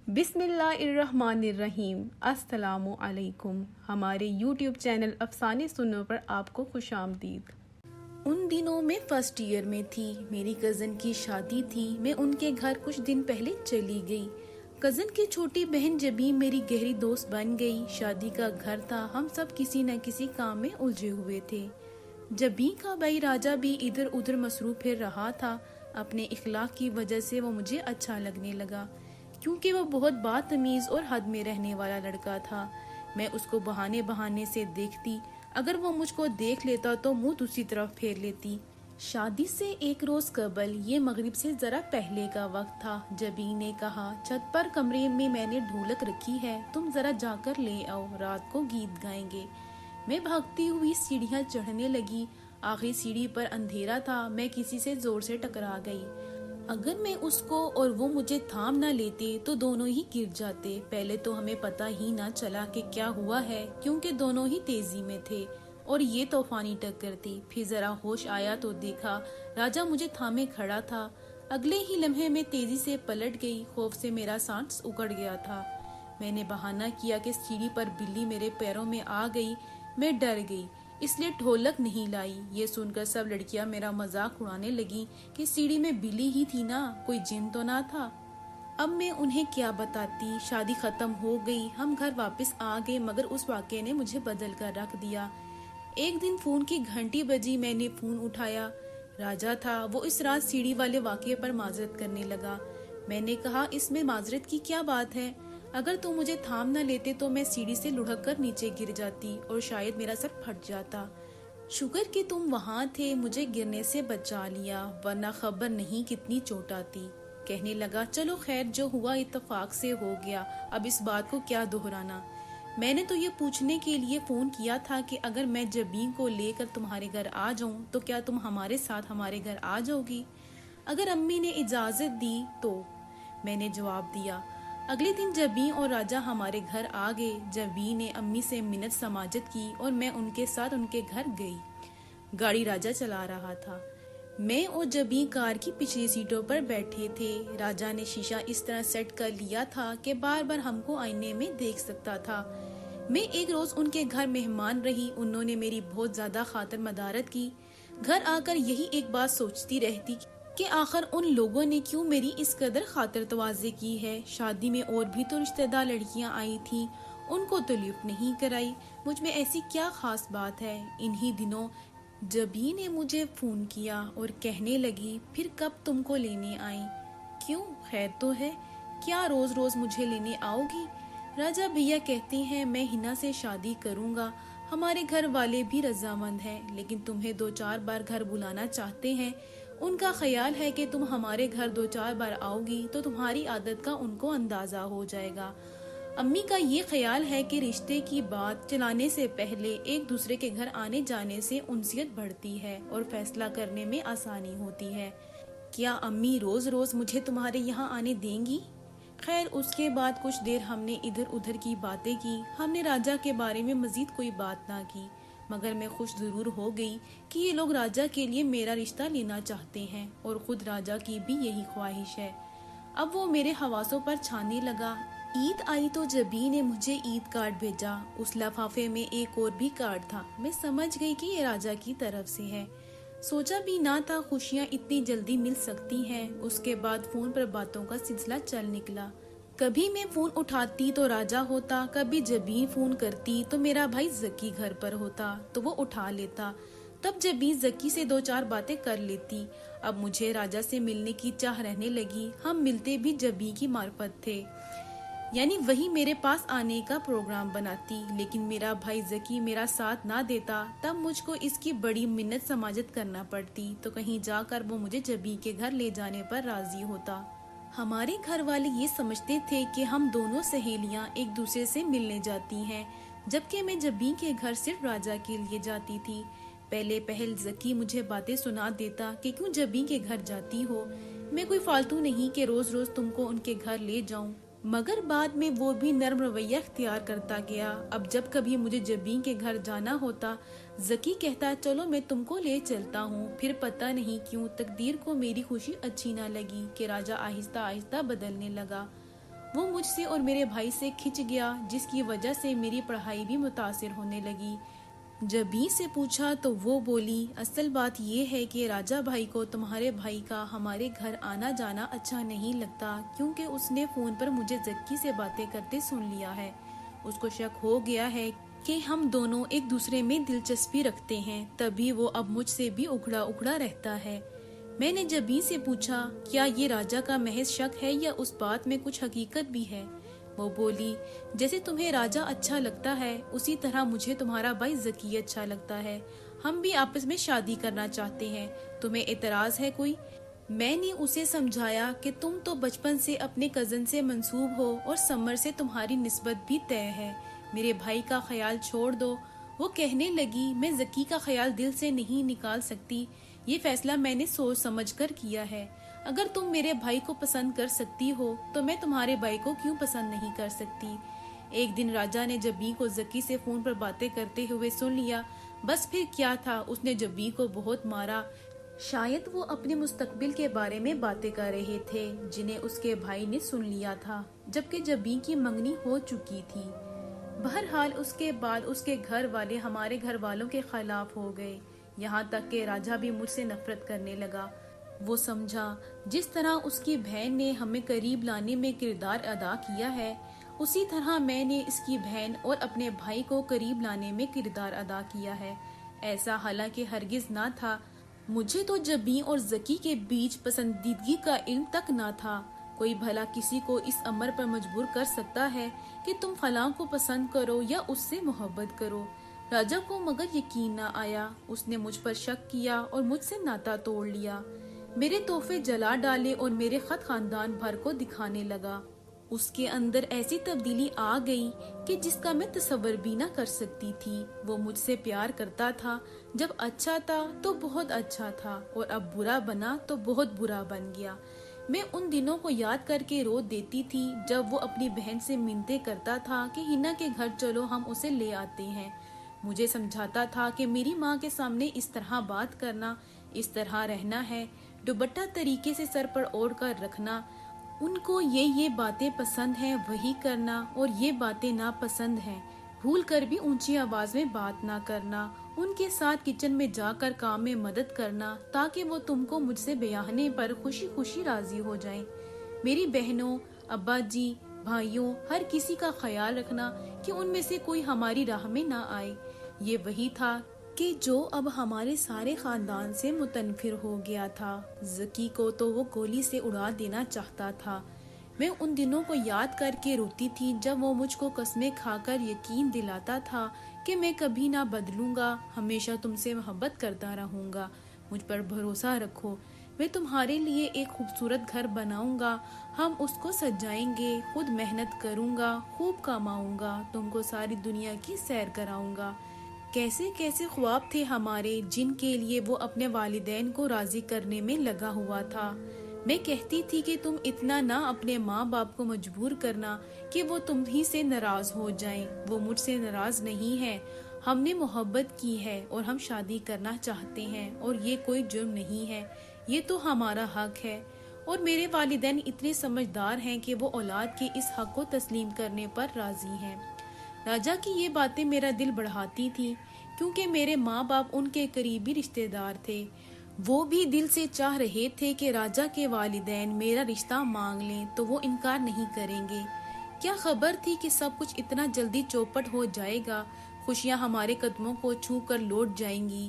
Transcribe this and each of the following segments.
بسم اللہ الرحمن الرحیم۔ السلام علیکم۔ ہمارے یوٹیوب چینل افسانے سنو پر آپ کو خوش آمدید۔ ان دنوں میں فرسٹ ایئر میں تھی، میری کزن کی شادی تھی، میں ان کے گھر کچھ دن پہلے چلی گئی۔ کزن کی چھوٹی بہن جبی میری گہری دوست بن گئی۔ شادی کا گھر تھا، ہم سب کسی نہ کسی کام میں الجھے ہوئے تھے۔ جبی کا بھائی راجہ بھی ادھر ادھر مصروف پھر رہا تھا۔ اپنے اخلاق کی وجہ سے وہ مجھے اچھا لگنے لگا، کیونکہ وہ بہت بدتمیز اور حد میں رہنے والا لڑکا تھا۔ میں اس کو بہانے سے دیکھتی، اگر وہ مجھ کو دیکھ لیتا تو منہ دوسری طرف پھیر لیتی۔ شادی سے ایک روز قبل، یہ مغرب سے ذرا پہلے کا وقت تھا، جبی نے کہا چھت پر کمرے میں نے ڈھولک رکھی ہے، تم ذرا جا کر لے آؤ، رات کو گیت گائیں گے۔ میں بھاگتی ہوئی سیڑھیاں چڑھنے لگی۔ آخری سیڑھی پر اندھیرا تھا، میں کسی سے زور سے ٹکرا گئی۔ اگر میں اس کو اور وہ مجھے تھام نہ لیتے تو دونوں ہی گر جاتے۔ پہلے تو ہمیں پتہ ہی نہ چلا کہ کیا ہوا ہے، کیونکہ دونوں ہی تیزی میں تھے اور یہ طوفانی ٹکر تھی۔ پھر ذرا ہوش آیا تو دیکھا راجہ مجھے تھامے کھڑا تھا۔ اگلے ہی لمحے میں تیزی سے پلٹ گئی، خوف سے میرا سانس اکڑ گیا تھا۔ میں نے بہانہ کیا کہ سیڑھی پر بلی میرے پیروں میں آ گئی۔ میں ڈر گئی، اس لیے ڈھولک نہیں لائی۔ یہ سن کر سب لڑکیاں میرا مذاق اڑانے لگی کہ سیڑھی میں بلی ہی تھی نا، کوئی جن تو نہ تھا۔ اب میں انہیں کیا بتاتی۔ شادی ختم ہو گئی، ہم گھر واپس آ گئے، مگر اس واقعے نے مجھے بدل کر رکھ دیا۔ ایک دن فون کی گھنٹی بجی، میں نے فون اٹھایا۔ راجہ تھا، وہ اس رات سیڑھی والے واقعے پر معذرت کرنے لگا۔ میں نے کہا اس میں معذرت کی کیا بات ہے؟ اگر تم مجھے تھام نہ لیتے تو میں سیڑھی سے لڑھک کر نیچے گر جاتی اور شاید میرا سر پھٹ جاتا۔ شکر کہ تم وہاں تھے، مجھے گرنے سے بچا لیا، ورنہ خبر نہیں کتنی چوٹ آتی۔ کہنے لگا چلو خیر، جو ہوا اتفاق سے ہو گیا، اب اس بات کو کیا دہرانا۔ میں نے تو یہ پوچھنے کے لیے فون کیا تھا کہ اگر میں جبین کو لے کر تمہارے گھر آ جاؤں تو کیا تم ہمارے ساتھ ہمارے گھر آ جاؤ گی؟ اگر امی نے اجازت دی تو، میں نے جواب دیا۔ اگلے دن جبین اور راجہ ہمارے گھر آ گئے۔ جبین نے امی سے منت سماجت کی اور میں ان کے ساتھ ان کے گھر گئی۔ گاڑی راجہ چلا رہا تھا، میں اور جبین کار کی پچھلی سیٹوں پر بیٹھے تھے۔ راجہ نے شیشہ اس طرح سیٹ کر لیا تھا کہ بار بار ہم کو آئینے میں دیکھ سکتا تھا۔ میں ایک روز ان کے گھر مہمان رہی، انہوں نے میری بہت زیادہ خاطر مدارت کی۔ گھر آ کر یہی ایک بات سوچتی رہتی کہ آخر ان لوگوں نے کیوں میری اس قدر خاطر تواضع کی ہے۔ شادی میں اور بھی تو رشتہ دار لڑکیاں آئی تھیں، ان کو تو لفٹ نہیں کرائی، مجھ میں ایسی کیا خاص بات ہے؟ انہی دنوں جبی نے مجھے فون کیا اور کہنے لگی پھر کب تم کو لینے آئیں؟ کیوں، خیر تو ہے؟ کیا روز روز مجھے لینے آؤ گی؟ راجہ بھیا کہتے ہیں میں ہنا سے شادی کروں گا، ہمارے گھر والے بھی رضامند ہیں، لیکن تمہیں 2-4 بار گھر بلانا چاہتے ہیں۔ ان کا خیال ہے کہ تم ہمارے گھر 2-4 بار آؤ گی تو تمہاری عادت کا ان کو اندازہ ہو جائے گا۔ امی کا یہ خیال ہے کہ رشتے کی بات چلانے سے پہلے ایک دوسرے کے گھر آنے جانے سے انسیت بڑھتی ہے اور فیصلہ کرنے میں آسانی ہوتی ہے۔ کیا امی روز روز مجھے تمہارے یہاں آنے دیں گی؟ خیر، اس کے بعد کچھ دیر ہم نے ادھر ادھر کی باتیں کی۔ ہم نے راجہ کے بارے میں مزید کوئی بات نہ کی، مگر میں خوش ضرور ہو گئی کہ یہ لوگ راجہ کے لیے میرا رشتہ لینا چاہتے ہیں، اور خود راجہ کی بھی یہی خواہش ہے۔ اب وہ میرے حواسوں پر چھانے لگا۔ عید آئی تو جبی نے مجھے عید کارڈ بھیجا۔ اس لفافے میں ایک اور بھی کارڈ تھا۔ میں سمجھ گئی کہ یہ راجہ کی طرف سے ہے۔ سوچا بھی نہ تھا خوشیاں اتنی جلدی مل سکتی ہیں۔ اس کے بعد فون پر باتوں کا سلسلہ چل نکلا۔ کبھی میں فون اٹھاتی تو راجہ ہوتا، کبھی جبین فون کرتی تو میرا بھائی زکی گھر پر ہوتا تو وہ اٹھا لیتا، تب جبین زکی سے 2-4 باتیں کر لیتی۔ اب مجھے راجہ سے ملنے کی چاہ رہنے لگی۔ ہم ملتے بھی جبین کی معرفت تھے، یعنی وہی میرے پاس آنے کا پروگرام بناتی، لیکن میرا بھائی زکی میرا ساتھ نہ دیتا، تب مجھ کو اس کی بڑی منت سماجت کرنا پڑتی تو کہیں جا کر وہ مجھے جبین کے گھر لے جانے پر راضی ہوتا۔ ہمارے گھر والے یہ سمجھتے تھے کہ ہم دونوں سہیلیاں ایک دوسرے سے ملنے جاتی ہیں، جبکہ میں جبین کے گھر صرف راجہ کے لیے جاتی تھی۔ پہل زکی مجھے باتیں سنا دیتا کہ کیوں جبین کے گھر جاتی ہو، میں کوئی فالتو نہیں کہ روز روز تم کو ان کے گھر لے جاؤں، مگر بعد میں وہ بھی نرم رویہ اختیار کرتا گیا۔ اب جب کبھی مجھے جبین کے گھر جانا ہوتا، زکی کہتا چلو میں تم کو لے چلتا ہوں۔ پھر پتہ نہیں کیوں تقدیر کو میری خوشی اچھی نہ لگی کہ راجہ آہستہ آہستہ بدلنے لگا۔ وہ مجھ سے اور میرے بھائی سے کھنچ گیا، جس کی وجہ سے میری پڑھائی بھی متاثر ہونے لگی۔ جبیں سے پوچھا تو وہ بولی، اصل بات یہ ہے کہ راجہ بھائی کو تمہارے بھائی کا ہمارے گھر آنا جانا اچھا نہیں لگتا، کیونکہ اس نے فون پر مجھے زکی سے باتیں کرتے سن لیا ہے۔ اس کو شک ہو گیا ہے کہ ہم دونوں ایک دوسرے میں دلچسپی رکھتے ہیں، تبھی وہ اب مجھ سے بھی اکھڑا اکھڑا رہتا ہے۔ میں نے جبیں سے پوچھا، کیا یہ راجہ کا محض شک ہے یا اس بات میں کچھ حقیقت بھی ہے؟ وہ بولی، جیسے تمہیں راجہ اچھا لگتا ہے اسی طرح مجھے تمہارا بھائی زکی اچھا لگتا ہے، ہم بھی آپس میں شادی کرنا چاہتے ہیں، تمہیں اعتراض ہے کوئی؟ میں نے اسے سمجھایا کہ تم تو بچپن سے اپنے کزن سے منسوب ہو اور سمر سے تمہاری نسبت بھی طے ہے، میرے بھائی کا خیال چھوڑ دو۔ وہ کہنے لگی، میں زکی کا خیال دل سے نہیں نکال سکتی، یہ فیصلہ میں نے سوچ سمجھ کر کیا ہے۔ اگر تم میرے بھائی کو پسند کر سکتی ہو تو میں تمہارے بھائی کو کیوں پسند نہیں کر سکتی؟ ایک دن راجہ نے جبیں کو زکی سے فون پر باتیں کرتے ہوئے سن لیا، بس پھر کیا تھا، اس نے جبیں کو بہت مارا۔ شاید وہ اپنے مستقبل کے بارے میں باتیں کر رہے تھے جنہیں اس کے بھائی نے سن لیا تھا، جبکہ جبیں کی منگنی ہو چکی تھی۔ بہرحال اس کے بعد اس کے گھر والے ہمارے گھر والوں کے خلاف ہو گئے، یہاں تک کہ راجہ بھی مجھ سے نفرت کرنے لگا۔ وہ سمجھا جس طرح اس کی بہن نے ہمیں قریب لانے میں کردار ادا کیا ہے، اسی طرح میں نے اس کی بہن اور اپنے بھائی کو قریب لانے میں کردار ادا کیا ہے۔ ایسا حالانکہ ہرگز نہ تھا، مجھے تو جبیں اور زکی کے بیچ پسندیدگی کا علم تک نہ تھا۔ کوئی بھلا کسی کو اس امر پر مجبور کر سکتا ہے کہ تم فلاں کو پسند کرو یا اس سے محبت کرو؟ راجہ کو مگر یقین نہ آیا، اس نے مجھ پر شک کیا اور مجھ سے ناتا توڑ لیا، میرے تحفے جلا ڈالے اور میرے خط خاندان بھر کو دکھانے لگا۔ اس کے اندر ایسی تبدیلی آ گئی کہ جس کا میں تصور بھی نہ کر سکتی تھی۔ وہ مجھ سے پیار کرتا تھا، جب اچھا تھا تو بہت اچھا تھا، اور اب برا بنا تو بہت برا بن گیا۔ میں ان دنوں کو یاد کر کے رو دیتی تھی جب وہ اپنی بہن سے منتیں کرتا تھا کہ ہنا کے گھر چلو ہم اسے لے آتے ہیں۔ مجھے سمجھاتا تھا کہ میری ماں کے سامنے اس طرح بات کرنا، اس طرح رہنا ہے، دوپٹہ طریقے سے سر پر اوڑھ کر رکھنا، ان کو یہ باتیں پسند ہیں وہی کرنا، اور یہ باتیں ناپسند ہیں، بھول کر بھی اونچی آواز میں بات نہ کرنا، ان کے ساتھ کچن میں جا کر کام میں مدد کرنا تاکہ وہ تم کو مجھ سے بیاہنے پر خوشی خوشی راضی ہو جائیں۔ میری بہنوں، ابا جی، بھائیوں، ہر کسی کا خیال رکھنا کہ ان میں سے کوئی ہماری راہ میں نہ آئے۔ یہ وہی تھا کہ جو اب ہمارے سارے خاندان سے متنفر ہو گیا تھا۔ زکی کو تو وہ گولی سے اڑا دینا چاہتا تھا۔ میں ان دنوں کو یاد کر کے روتی تھی جب وہ مجھ کو قسمیں کھا کر یقین دلاتا تھا کہ میں کبھی نہ بدلوں گا، ہمیشہ تم سے محبت کرتا رہوں گا، مجھ پر بھروسہ رکھو، میں تمہارے لیے ایک خوبصورت گھر بناؤں گا، ہم اس کو سجائیں گے، خود محنت کروں گا، خوب کماؤں گا، تم کو ساری دنیا کی سیر کراؤں گا۔ کیسے کیسے خواب تھے ہمارے جن کے لیے وہ اپنے والدین کو راضی کرنے میں لگا ہوا تھا۔ میں کہتی تھی کہ تم اتنا نہ اپنے ماں باپ کو مجبور کرنا کہ وہ تم ہی سے ناراض ہو جائیں، وہ مجھ سے ناراض نہیں ہے، ہم نے محبت کی ہے اور ہم شادی کرنا چاہتے ہیں، اور یہ کوئی جرم نہیں ہے، یہ تو ہمارا حق ہے، اور میرے والدین اتنے سمجھدار ہیں کہ وہ اولاد کے اس حق کو تسلیم کرنے پر راضی ہیں۔ راجہ کی یہ باتیں میرا دل بڑھاتی تھی، کیونکہ میرے ماں باپ ان کے قریبی رشتہ دار تھے۔ وہ بھی دل سے چاہ رہے تھے کہ راجہ کے والدین میرا رشتہ مانگ لیں تو وہ انکار نہیں کریں گے۔ کیا خبر تھی کہ سب کچھ اتنا جلدی چوپٹ ہو جائے گا، خوشیاں ہمارے قدموں کو چھو کر لوٹ جائیں گی۔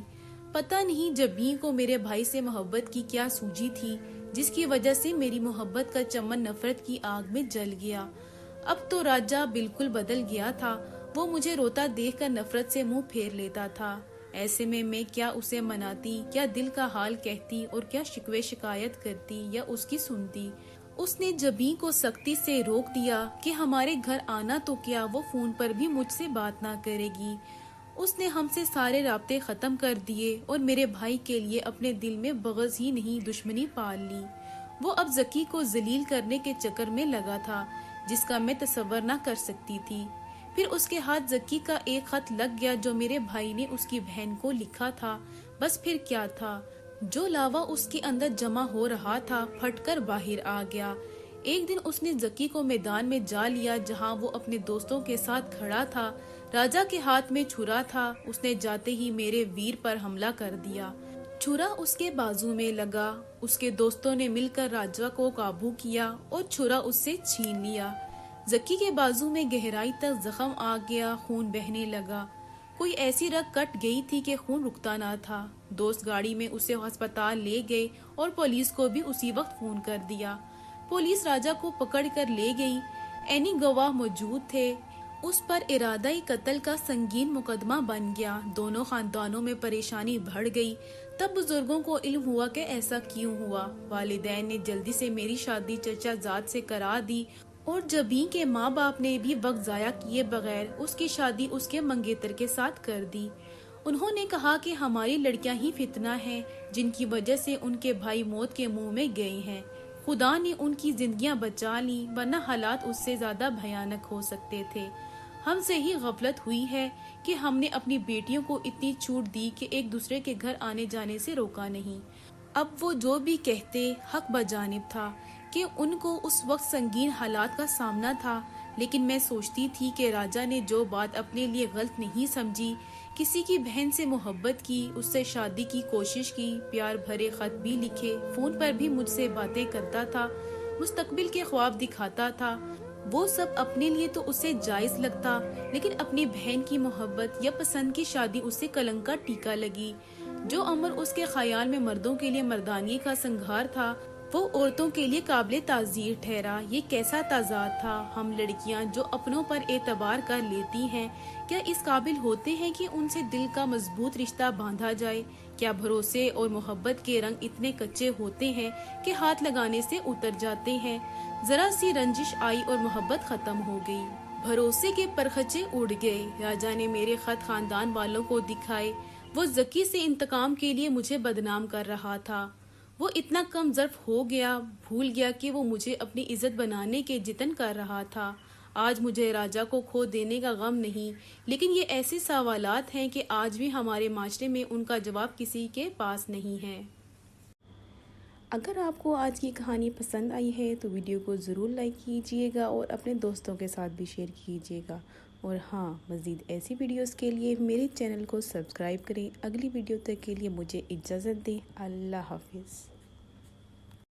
پتہ نہیں جبیں کو میرے بھائی سے محبت کی کیا سوجی تھی، جس کی وجہ سے میری محبت کا چمن نفرت کی آگ میں جل گیا۔ اب تو راجہ بالکل بدل گیا تھا، وہ مجھے روتا دیکھ کر نفرت سے منہ پھیر لیتا تھا۔ ایسے میں کیا اسے مناتی، کیا دل کا حال کہتی، اور کیا شکوے شکایت کرتی یا اس کی سنتی۔ اس نے جبیں کو سختی سے روک دیا کہ ہمارے گھر آنا تو کیا، وہ فون پر بھی مجھ سے بات نہ کرے گی۔ اس نے ہم سے سارے رابطے ختم کر دیے اور میرے بھائی کے لیے اپنے دل میں بغض ہی نہیں دشمنی پال لی۔ وہ اب زکی کو ذلیل کرنے کے چکر میں لگا تھا جس کا میں تصور نہ کر سکتی تھی۔ پھر اس کے ہاتھ زکی کا ایک خط لگ گیا جو میرے بھائی نے اس کی بہن کو لکھا تھا۔ بس پھر کیا تھا، جو لاوا اس کے اندر جمع ہو رہا تھا پھٹ کر باہر آ گیا۔ ایک دن اس نے زکی کو میدان میں جا لیا جہاں وہ اپنے دوستوں کے ساتھ کھڑا تھا۔ راجا کے ہاتھ میں چھرا تھا، اس نے جاتے ہی میرے ویر پر حملہ کر دیا۔ چھرا اس کے بازو میں لگا، اس کے دوستوں نے مل کر راجا کو قابو کیا اور چھرا اس سے چھین لیا۔ زکی کے بازو میں گہرائی تک زخم آ گیا، خون بہنے لگا۔ کوئی ایسی رگ کٹ گئی تھی کہ خون رکتا نہ تھا۔ دوست گاڑی میں اسے ہسپتال لے گئے اور پولیس کو بھی اسی وقت فون کر دیا۔ پولیس راجا کو پکڑ کر لے گئی۔ اینی گواہ موجود تھے۔ اس پر ارادۂ قتل کا سنگین مقدمہ بن گیا۔ دونوں خاندانوں میں پریشانی بڑھ گئی۔ تب بزرگوں کو علم ہوا کہ ایسا کیوں ہوا۔ والدین نے جلدی سے میری شادی چچا زاد سے کرا دی اور جبیں کے ماں باپ نے بھی وقت ضائع کیے بغیر اس کی شادی اس کے منگیتر کے ساتھ کر دی۔ انہوں نے کہا کہ ہماری لڑکیاں ہی فتنہ ہیں جن کی وجہ سے ان کے بھائی موت کے منہ میں گئے ہیں۔ خدا نے ان کی زندگیاں بچا لی ورنہ حالات اس سے زیادہ بھیانک ہو سکتے تھے۔ ہم سے ہی غفلت ہوئی ہے کہ ہم نے اپنی بیٹیوں کو اتنی چھوٹ دی کہ ایک دوسرے کے گھر آنے جانے سے روکا نہیں۔ اب وہ جو بھی کہتے حق بجانب تھا کہ ان کو اس وقت سنگین حالات کا سامنا تھا، لیکن میں سوچتی تھی کہ راجا نے جو بات اپنے لیے غلط نہیں سمجھی، کسی کی بہن سے محبت کی، اس سے شادی کی کوشش کی، پیار بھرے خط بھی لکھے، فون پر بھی مجھ سے باتیں کرتا تھا، مستقبل کے خواب دکھاتا تھا، وہ سب اپنے لیے تو اسے جائز لگتا، لیکن اپنی بہن کی محبت یا پسند کی شادی اسے کلنک کا ٹیکا لگی۔ جو امر اس کے خیال میں مردوں کے لیے مردانگی کا سنگھار تھا، وہ عورتوں کے لیے قابل تعزیر ٹھہرا۔ یہ کیسا تضاد تھا! ہم لڑکیاں جو اپنوں پر اعتبار کر لیتی ہیں، کیا اس قابل ہوتے ہیں کہ ان سے دل کا مضبوط رشتہ باندھا جائے؟ کیا بھروسے اور محبت کے رنگ اتنے کچے ہوتے ہیں کہ ہاتھ لگانے سے اتر جاتے ہیں؟ ذرا سی رنجش آئی اور محبت ختم ہو گئی۔ بھروسے کے پرخچے اڑ گئے۔ راجا نے میرے خط خاندان والوں کو دکھائے۔ وہ زکی سے انتقام کے لیے مجھے بدنام کر رہا تھا۔ وہ اتنا کم ظرف ہو گیا، بھول گیا کہ وہ مجھے اپنی عزت بنانے کے جتن کر رہا تھا۔ آج مجھے راجا کو کھو دینے کا غم نہیں، لیکن یہ ایسے سوالات ہیں کہ آج بھی ہمارے معاشرے میں ان کا جواب کسی کے پاس نہیں ہے۔ اگر آپ کو آج کی کہانی پسند آئی ہے تو ویڈیو کو ضرور لائک کیجئے گا اور اپنے دوستوں کے ساتھ بھی شیئر کیجئے گا، اور ہاں، مزید ایسی ویڈیوز کے لیے میرے چینل کو سبسکرائب کریں۔ اگلی ویڈیو تک کے لیے مجھے اجازت دیں۔ اللہ حافظ۔